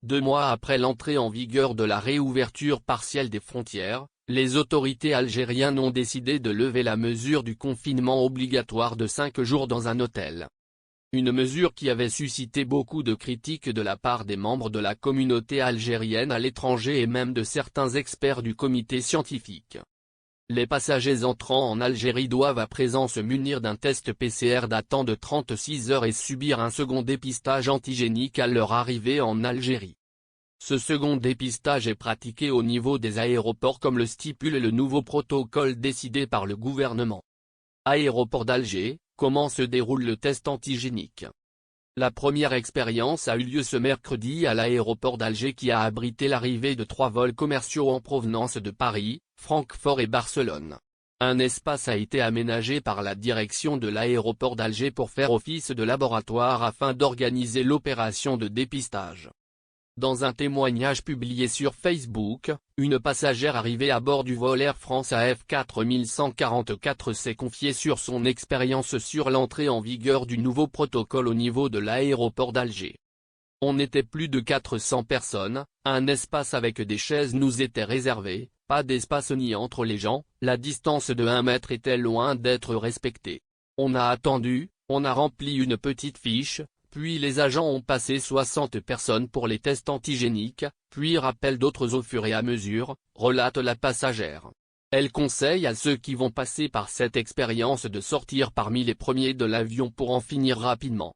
2 mois après l'entrée en vigueur de la réouverture partielle des frontières, les autorités algériennes ont décidé de lever la mesure du confinement obligatoire de 5 jours dans un hôtel. Une mesure qui avait suscité beaucoup de critiques de la part des membres de la communauté algérienne à l'étranger et même de certains experts du comité scientifique. Les passagers entrant en Algérie doivent à présent se munir d'un test PCR datant de 36 heures et subir un second dépistage antigénique à leur arrivée en Algérie. Ce second dépistage est pratiqué au niveau des aéroports comme le stipule le nouveau protocole décidé par le gouvernement. Aéroport d'Alger, comment se déroule le test antigénique? La première expérience a eu lieu ce mercredi à l'aéroport d'Alger qui a abrité l'arrivée de 3 vols commerciaux en provenance de Paris, Francfort et Barcelone. Un espace a été aménagé par la direction de l'aéroport d'Alger pour faire office de laboratoire afin d'organiser l'opération de dépistage. Dans un témoignage publié sur Facebook, une passagère arrivée à bord du vol Air France AF 4144 s'est confiée sur son expérience sur l'entrée en vigueur du nouveau protocole au niveau de l'aéroport d'Alger. On était plus de 400 personnes, un espace avec des chaises nous était réservé, pas d'espace ni entre les gens, la distance de 1 mètre était loin d'être respectée. On a attendu, on a rempli une petite fiche, puis les agents ont passé 60 personnes pour les tests antigéniques, puis rappellent d'autres au fur et à mesure, relate la passagère. Elle conseille à ceux qui vont passer par cette expérience de sortir parmi les premiers de l'avion pour en finir rapidement.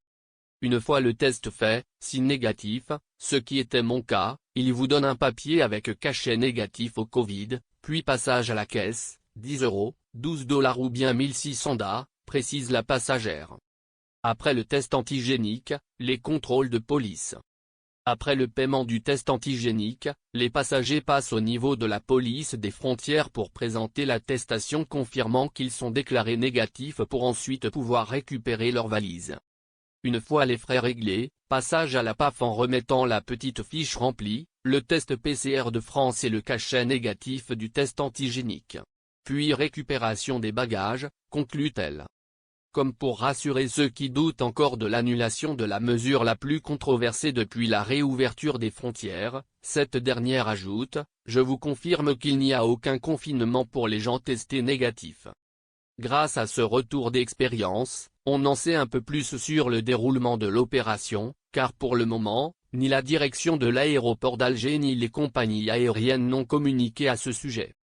Une fois le test fait, si négatif, ce qui était mon cas, il vous donne un papier avec cachet négatif au Covid, puis passage à la caisse, 10 €, 12 $ ou bien 1600 $, précise la passagère. Après le test antigénique, les contrôles de police. Après le paiement du test antigénique, les passagers passent au niveau de la police des frontières pour présenter l'attestation confirmant qu'ils sont déclarés négatifs pour ensuite pouvoir récupérer leur valise. Une fois les frais réglés, passage à la PAF en remettant la petite fiche remplie, le test PCR de France et le cachet négatif du test antigénique. Puis récupération des bagages, conclut-elle. Comme pour rassurer ceux qui doutent encore de l'annulation de la mesure la plus controversée depuis la réouverture des frontières, cette dernière ajoute « Je vous confirme qu'il n'y a aucun confinement pour les gens testés négatifs ». Grâce à ce retour d'expérience, on en sait un peu plus sur le déroulement de l'opération, car pour le moment, ni la direction de l'aéroport d'Alger ni les compagnies aériennes n'ont communiqué à ce sujet.